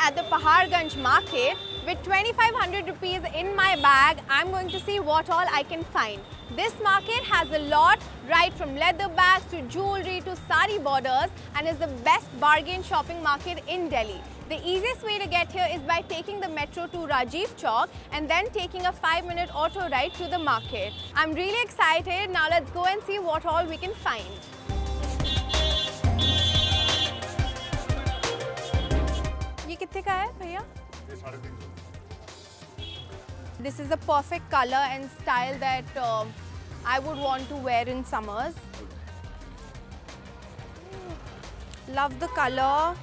at the Paharganj market. With 2500 rupees in my bag, I'm going to see what all I can find. This market has a lot, right from leather bags to jewelry to sari borders, and is the best bargain shopping market in Delhi. The easiest way to get here is by taking the metro to Rajiv Chowk and then taking a 5-minute auto ride to the market. I'm really excited. Now let's go and see what all we can find. ये कितने का है भैया? This is a perfect color and style that I would want to wear in summers. Love the color.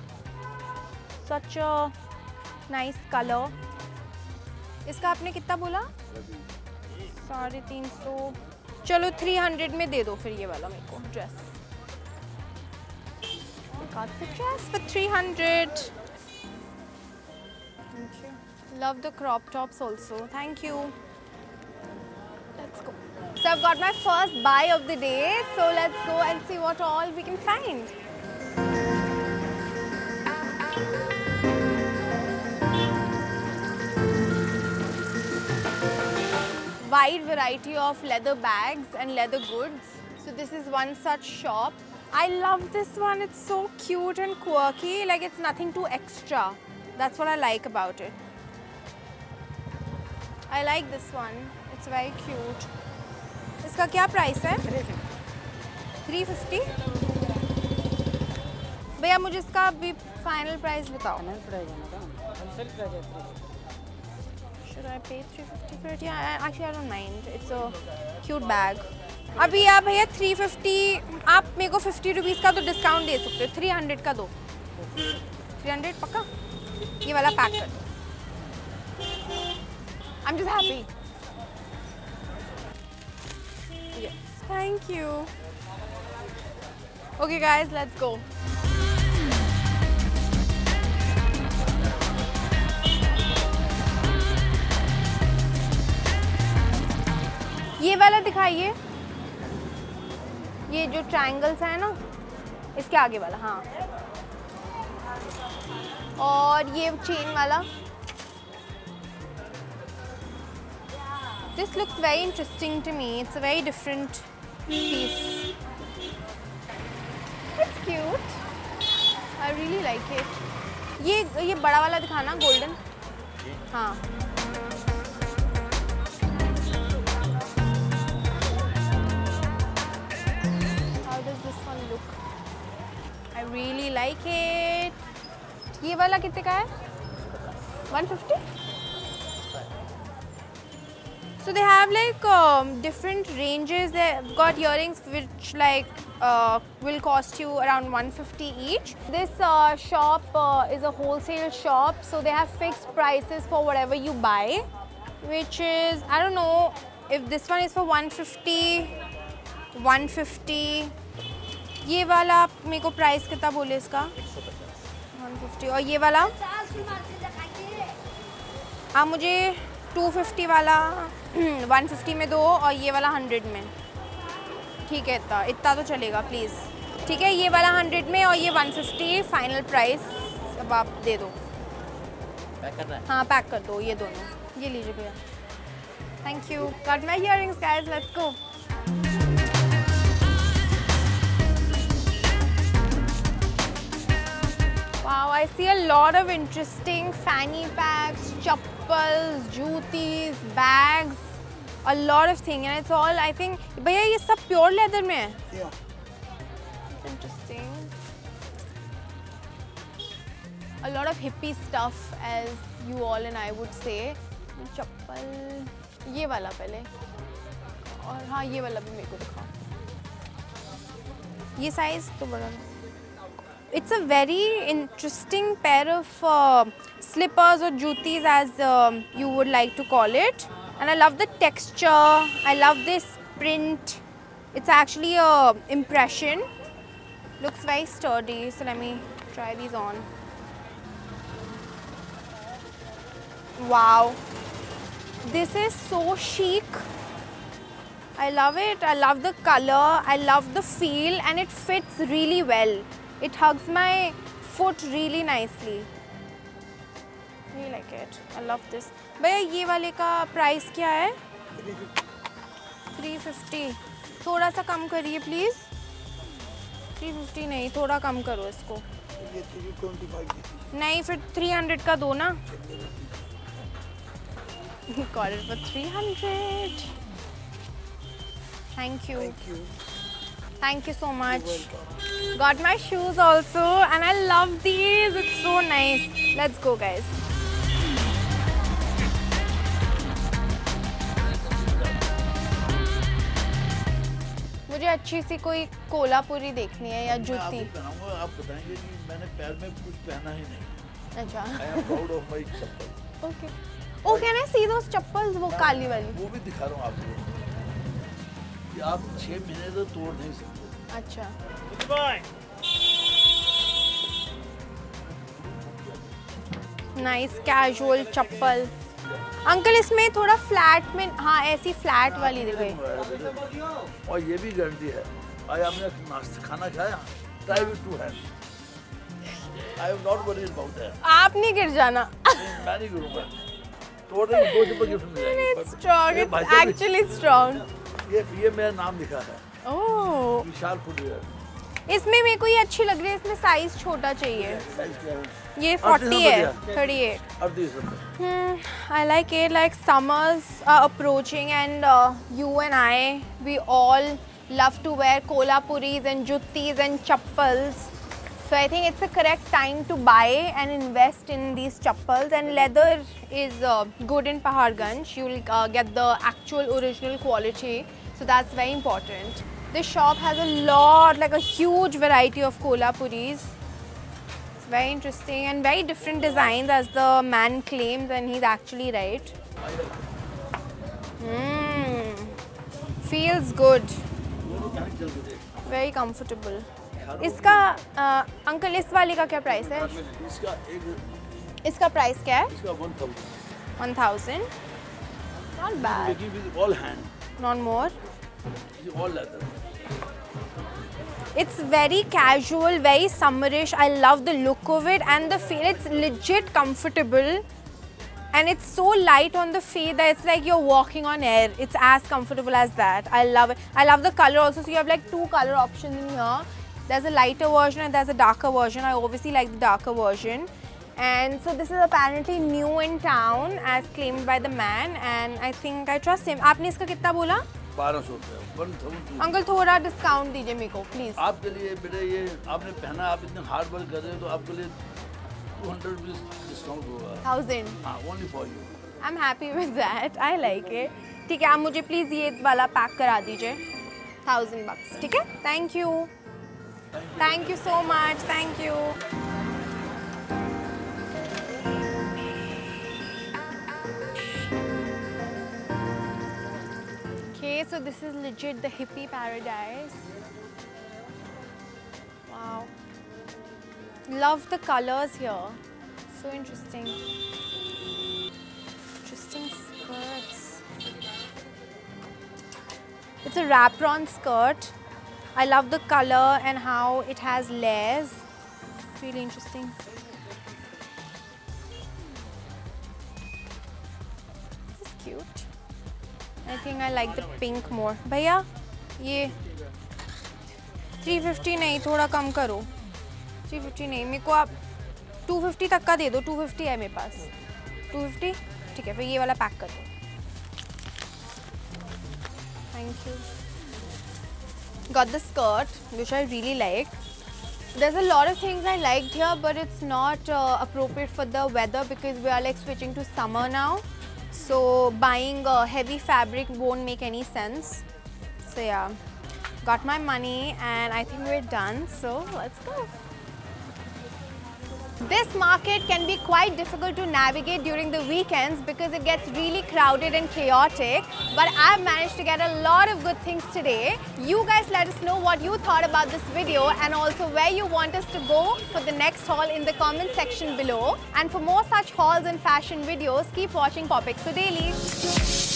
Such a nice color. इसका आपने कितना बोला? 350. चलो 300 में दे दो फिर ये वाला मेरे को dress. Got the dress for 300. Thank you. Love the crop tops also. Thank you. Let's go. So I've got my first buy of the day. So let's go and see what all we can find. Wide variety of leather bags and leather goods. So this is one such shop. I love this one. It's so cute and quirky. Like it's nothing too extra. That's what I like about it. I like this one. It's very cute. इसका क्या price है? 350. भैया मुझे इसका अभी final price बताओ. Should I pay 350 for it? Yeah, actually I don't mind. It's a cute bag. अभी आप भैया 350. आप मेरे को 50 रुपीस का तो डिस्काउंट दे सकते हो. 300 का दो. 300 पक्का? ये वाला पैक कर. I'm just happy. Yes, thank you. Okay guys, let's go. ये वाला दिखाइए. ये जो ट्रायंगल्स है ना, इसके आगे वाला. हाँ. और ये चेन वाला. This looks very interesting to me. It's a very different piece. It's cute. I really like it. ये बड़ा वाला दिखाना, golden. हाँ. How does this one look? I really like it. ये वाला कितने का है? 150? So they have like different ranges. They've got earrings which like will cost you around 150 each. This shop is a wholesale shop, so they have fixed prices for whatever you buy, which is, I don't know if this one is for 150, 150. ये वाला आप मेरे को price कितना बोले इसका? 150. और ये वाला आप मुझे 250 वाला 150 में दो और ये वाला 100 में. ठीक है, इतना तो चलेगा प्लीज़. ठीक है, ये वाला 100 में और ये 150 फाइनल प्राइस. अब आप दे दो. पैक कर रहा है? हाँ, पैक कर दो ये दोनों. ये लीजिए भैया. Thank you. Got my earrings guys. Let's go. Wow, I see a lot of interesting fanny packs, chappals, jutis, bags, a lot of things, and it's all, I think, भैया ये सब pure leather में है? Yeah. Interesting. A lot of hippie stuff, as you all and I would say. चप्पल, ये वाला पहले, और हाँ ये वाला भी मेरे को दिखाओ. ये size तो बड़ा है. It's a very interesting pair of slippers or jutis, as you would like to call it. And I love the texture. I love this print. It's actually a impression. Looks very sturdy. So let me try these on. Wow. This is so chic. I love it. I love the color. I love the feel, and it fits really well. It hugs my foot really nicely. We like it. I love this. भैया ये वाले का price क्या है? 350. थोड़ा सा कम करिए please. 350 नहीं, थोड़ा कम करो इसको. नहीं फिर 300 का दो ना. Got it for 300. Thank you. Thank you so much. Got my shoes also and I love these. It's so nice. Let's go guys. मुझे अच्छी सी कोई कोल्हापुरी देखनी है या जूती. आप बताएंगे कि मैंने पैर में कुछ पहना ही नहीं. अच्छा. I am proud of my chappal. Okay. Oh, can I see those chappals वो काली वाली? वो भी दिखा रहा हूँ आपको. ये आप 6 महीने तो तोड़ नहीं सकते. अच्छा. नाइस कैजुअल चप्पल. अंकल इसमें थोड़ा फ्लैट में, हाँ ऐसी फ्लैट वाली दिख गई. और ये भी गारंटी है. आज आपने नाश्ता खाना खाया? Try with 2 hands. I am not worried about that. आप नहीं गिर जाना. मैं नहीं गिरूंगा. तोड़ रही 2 चप्पल गिफ्ट मिल जाएंगे. It's strong. It's actually strong. ये मेरा नाम लिखा है. ओह. विशाल फुटवेयर. इसमें मेरे को ये अच्छी लग रही है. इसमें साइज छोटा चाहिए. साइज क्या है? ये 40 है. 38. 38 रुपए. I like it. Like summers are approaching and you and I, we all love to wear kolhapuris and juttis and chappals. So I think it's the correct time to buy and invest in these chappals. And leather is good in Paharganj. You'll get the actual original quality. So that's very important. This shop has a lot, like a huge variety of kolhapuris. It's very interesting and very different designs as the man claims, and he's actually right. Feels good. Very comfortable. इसका uncle इस वाले का क्या price है? इसका price क्या है? इसका 1000. Not bad. Making with all hand. Not more. All leather. It's very casual, very summerish. I love the look of it and the feel. It's legit comfortable. And it's so light on the feet that it's like you're walking on air. It's as comfortable as that. I love it. I love the color also. So you have like 2 color options in here. There's a lighter version and there's a darker version. I obviously like the darker version. And so this is apparently new in town as claimed by the man. And I think I trust him. आपने इसका कितना बोला? 1200 रुपये. Uncle थोड़ा discount दीजिए मेरे को please. आपके लिए बेटे ये आपने पहना, आप इतने हार्ड वर्क कर रहे हो तो आपके लिए 200 रुपीस डिस्काउंट होगा. 1000. हाँ, only for you. I'm happy with that. I like it. ठीक है, आप मुझे प्लीज ये वाला पैक करा दीजिए. 1000 bucks. ठीक है? Thank you. Thank you so much. Thank you. Okay, so this is legit the hippie paradise. Wow. Love the colors here. So interesting. Interesting skirts. It's a wrap-on skirt. I love the color and how it has layers. Really interesting. This is cute. I think I like the pink more. भैया ये 350 नहीं, थोड़ा कम करो. 350 नहीं, मेरे को आप 250 तक का दे दो. 250 है मेरे पास. 250 ठीक है, फिर ये वाला पैक कर दो. Thank you. Got the skirt, which I really like. There's a lot of things I liked here, but it's not appropriate for the weather because we are like switching to summer now. So buying heavy fabric won't make any sense. So yeah, got my money and I think we're done. So let's go. This market can be quite difficult to navigate during the weekends because it gets really crowded and chaotic. But I've managed to get a lot of good things today. You guys let us know what you thought about this video and also where you want us to go for the next haul in the comment section below. And for more such hauls and fashion videos, keep watching Popexo Daily.